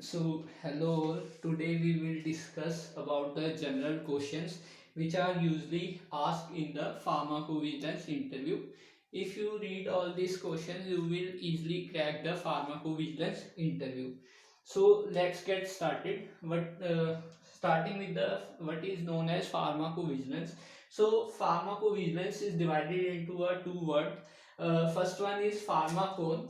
Hello. Today we will discuss about the general questions which are usually asked in the pharmacovigilance interview. If you read all these questions, you will easily crack the pharmacovigilance interview. So, let's get started. Starting with the what is known as pharmacovigilance. So, pharmacovigilance is divided into a two word. First one is pharmacon,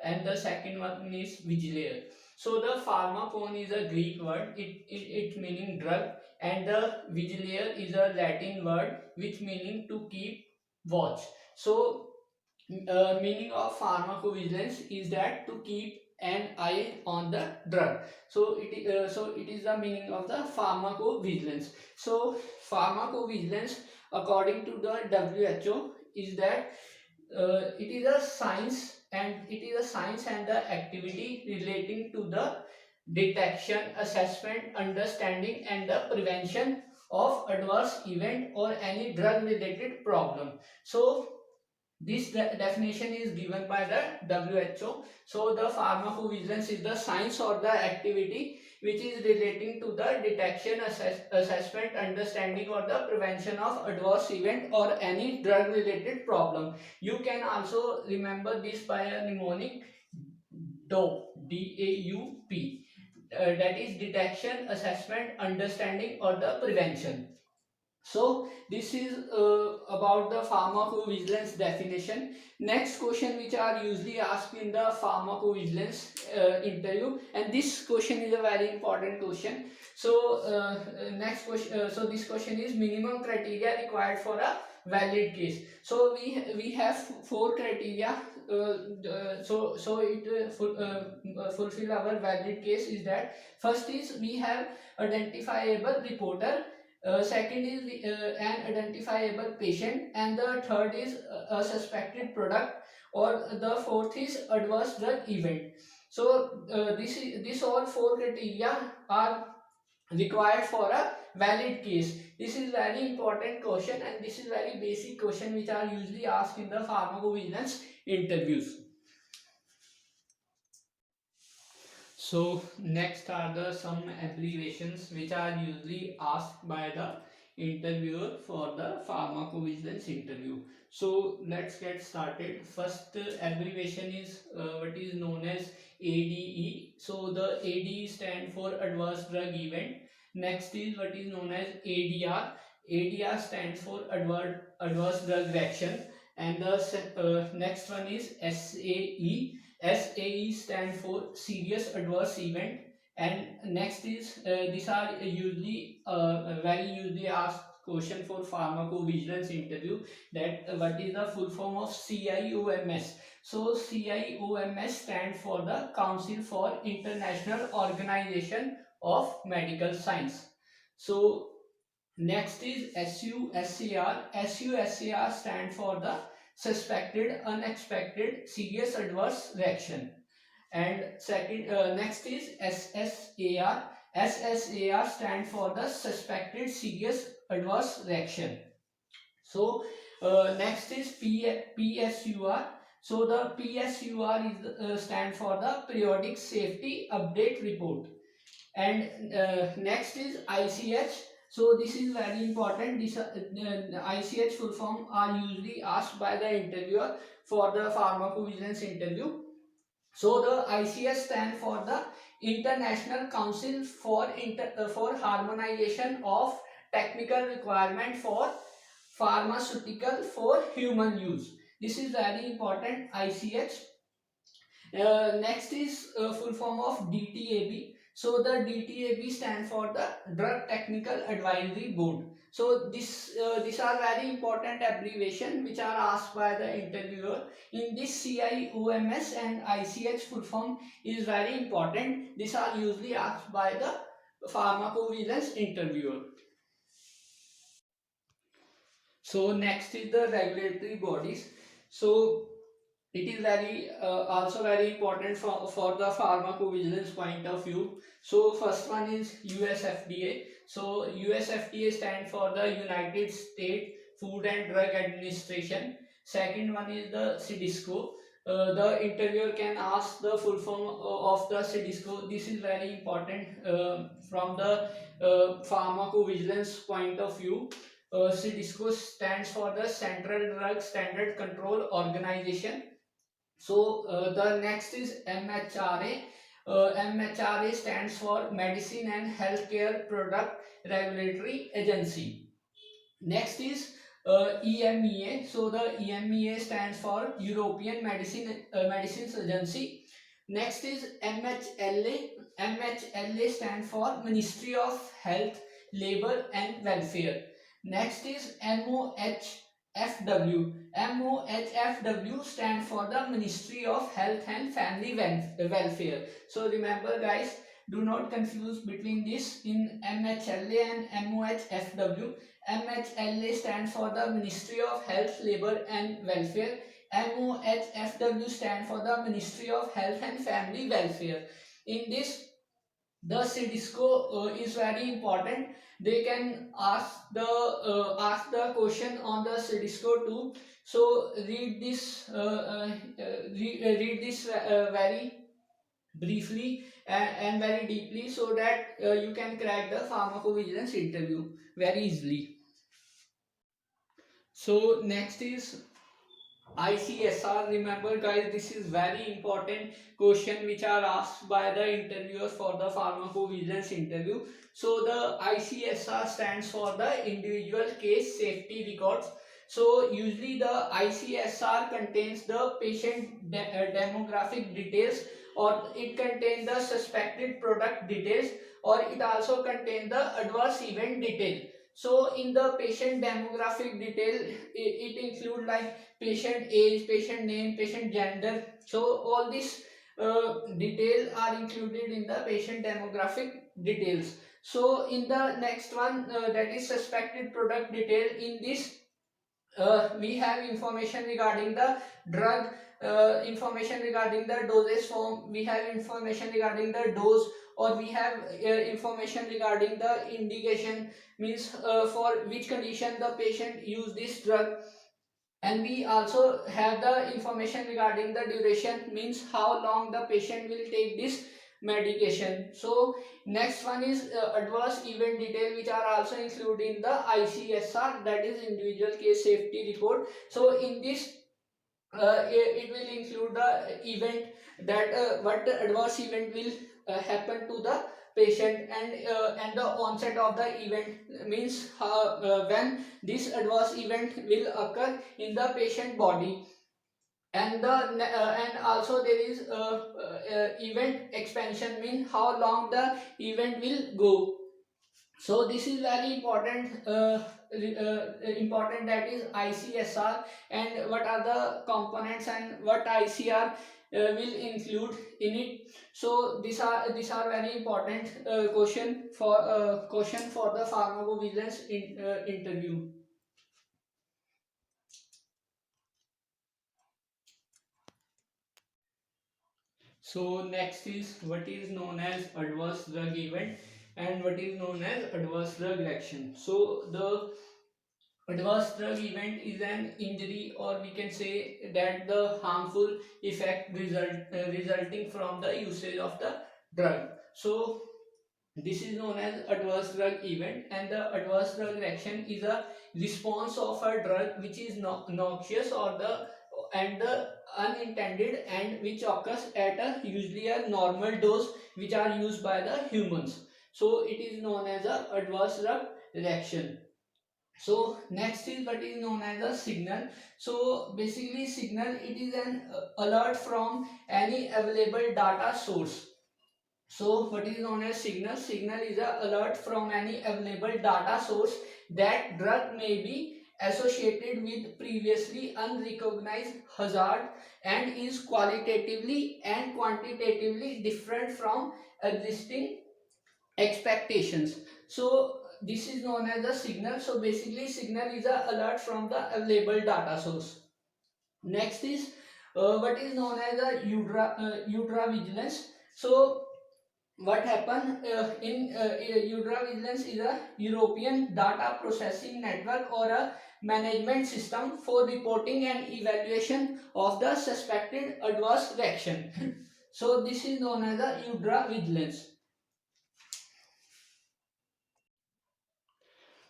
and the second one is vigilator. So the pharmacon is a Greek word, it meaning drug, and the vigilator is a Latin word which meaning to keep watch. So meaning of pharmacovigilance is that to keep an eye on the drug. So it is the meaning of the pharmacovigilance. So pharmacovigilance according to the WHO is that it is a science, and it is a science and the activity relating to the detection, assessment, understanding and the prevention of adverse event or any drug related problem. So this definition is given by the WHO. So the pharmacovigilance is the science or the activity which is relating to the detection, assessment, understanding or the prevention of adverse event or any drug related problem. You can also remember this by a mnemonic DAUP, DAUP. That is detection, assessment, understanding or the prevention. So this is about the pharmacovigilance definition. Next question which are usually asked in the pharmacovigilance interview, and this question is a very important question. So next question. So this question is minimum criteria required for a valid case. So we have four criteria. Fulfill our valid case is that first is we have identifiable reporter, second is an identifiable patient, and the third is a suspected product, or the fourth is adverse drug event. So this all four criteria are required for a valid case. This is very important question, and this is very basic question which are usually asked in the pharmacovigilance interviews. So next are the some abbreviations which are usually asked by the interviewer for the pharmacovigilance interview. So let's get started. First abbreviation is what is known as ADE. So the ADE stand for adverse drug event. Next is what is known as ADR. ADR stands for adverse drug reaction, and the next one is SAE. SAE stand for serious adverse event, and next is these are usually very usually asked question for pharmacovigilance interview, that what is the full form of CIOMS. So CIOMS stand for the Council for International Organization of Medical Science. So next is SUSAR. SUSAR stand for the suspected, unexpected, serious adverse reaction. And second, next is SSAR. SSAR stand for the suspected serious adverse reaction. So next is PSUR. So the PSUR is stand for the periodic safety update report. And next is ICH. So this is very important. This ICH full form are usually asked by the interviewer for the pharmacovigilance interview. So the ICH stand for the International Council for Harmonization of Technical Requirement for Pharmaceutical for Human Use. This is very important, ICH. Next is full form of DTAB. So the DTAB stand for the Drug Technical Advisory Board. So these are very important abbreviation which are asked by the interviewer. In this CIOMS and ICH full form is very important. These are usually asked by the pharmacovigilance interviewer. So next is the regulatory bodies. So it is very also very important for the pharmacovigilance point of view. So first one is USFDA. So USFDA stand for the United States Food and Drug Administration. Second one is the CDSCO. the interviewer can ask the full form of the CDSCO. This is very important from the pharmacovigilance point of view. CDSCO stands for the Central Drug Standard Control Organization. So the next is MHRA. MHRA stands for Medicine and Healthcare Product Regulatory Agency. Next is EMEA. So the EMEA stands for European Medicines Agency. Next is MHLA. MHLA stands for Ministry of Health, Labor and Welfare. Next is MOHFW. MOHFW stands for the Ministry of Health and Family Welfare. So remember guys, do not confuse between this in MHLA and MOHFW. MHLA stands for the Ministry of Health, Labor and Welfare. MOHFW stands for the Ministry of Health and Family Welfare. In this, the CDSCO is very important. They can ask the question on the CDSCO too. So read this very briefly and very deeply, so that you can crack the pharmacovigilance interview very easily. So next is ICSR. Remember guys, this is very important question which are asked by the interviewers for the pharmacovigilance interview. So the ICSR stands for the Individual Case Safety Records. So usually the ICSR contains the patient demographic details, or it contains the suspected product details, or it also contains the adverse event detail. So in the patient demographic detail, it include like patient age, patient name, patient gender. So all these details are included in the patient demographic details. So in the next one, that is suspected product detail. In this we have information regarding the drug, information regarding the dosage form, we have information regarding the dose, or we have information regarding the indication, means for which condition the patient use this drug. And we also have the information regarding the duration, means how long the patient will take this medication. So next one is adverse event detail, which are also included in the ICSR, that is individual case safety report. So in this it will include the event, that what adverse event will happen to the patient, and the onset of the event, means when this adverse event will occur in the patient body. And and also there is event expansion, means how long the event will go. So this is very important, important, that is ICSR, and what are the components and what ICR will include in it. So these are very important question for the pharmacovigilance interview. So next is what is known as adverse drug event and what is known as adverse drug reaction. So the adverse drug event is an injury, or we can say that the harmful effect resulting from the usage of the drug. So this is known as adverse drug event, and the adverse drug reaction is a response of a drug which is noxious, or the unintended, and which occurs at a usually a normal dose which are used by the humans. So it is known as a adverse drug reaction. So next is what is known as a signal. So basically signal, it is an alert from any available data source. So what is known as signal? Signal is a alert from any available data source that drug may be associated with previously unrecognized hazard, and is qualitatively and quantitatively different from existing expectations. So this is known as a signal. So basically signal is a alert from the available data source. Next is what is known as a ultra vigilance. So what happened in Eudra Vigilance is a European data processing network or a management system for reporting and evaluation of the suspected adverse reaction. So this is known as the Eudra Vigilance.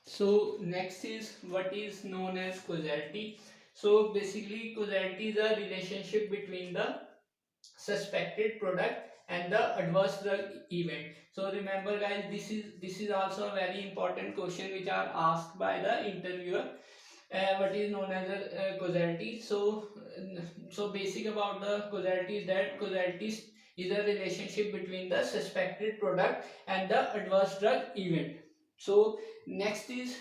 So next is what is known as causality. So basically causality is a relationship between the suspected product and the adverse drug event. So remember guys, this is also a very important question which are asked by the interviewer. What is known as a causality. So basic about the causality is that causality is a relationship between the suspected product and the adverse drug event. So next is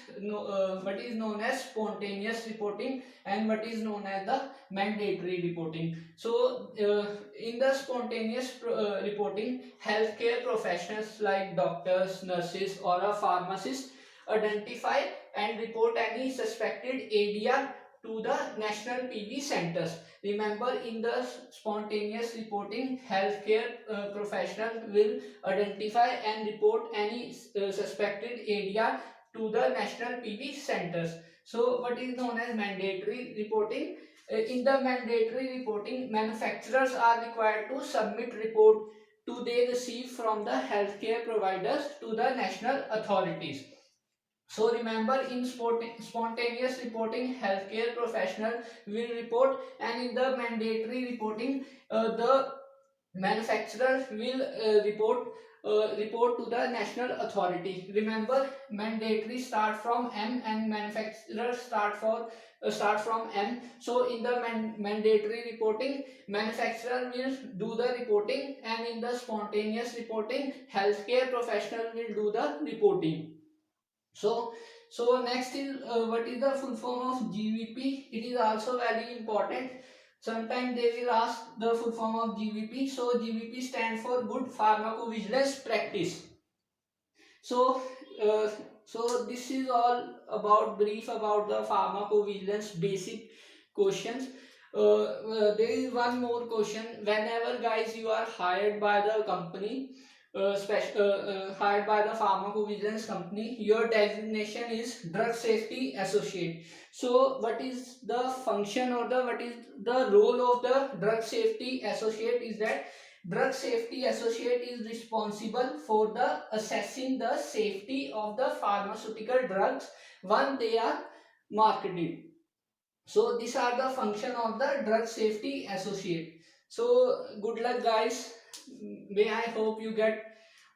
what is known as spontaneous reporting and what is known as the mandatory reporting. So in the spontaneous reporting, healthcare professionals like doctors, nurses or a pharmacist identify and report any suspected ADR to the national PV centers. Remember, in the spontaneous reporting, healthcare professional will identify and report any suspected ADR to the national PV centers. So what is known as mandatory reporting? In the mandatory reporting, manufacturers are required to submit report to they receive from the healthcare providers to the national authorities. So remember, in spontaneous reporting, healthcare professional will report, and in the mandatory reporting, the manufacturer will report to the national authority. Remember, mandatory start from M and manufacturer start from M. So in the mandatory reporting, manufacturer will do the reporting, and in the spontaneous reporting, healthcare professional will do the reporting. So next is what is the full form of GVP? It is also very important. Sometimes they will ask the full form of GVP. So GVP stands for Good Pharmacovigilance Practice. So uh, so this is all about brief about the pharmacovigilance basic questions. There is one more question. Whenever guys you are hired by the company, hired by the pharmacovigilance company, your designation is drug safety associate. So what is the function or the what is the role of the drug safety associate is that drug safety associate is responsible for the assessing the safety of the pharmaceutical drugs when they are marketed. So these are the function of the drug safety associate. So good luck guys. May I hope you get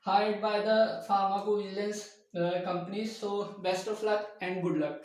hired by the pharmacovigilance companies. So best of luck and good luck.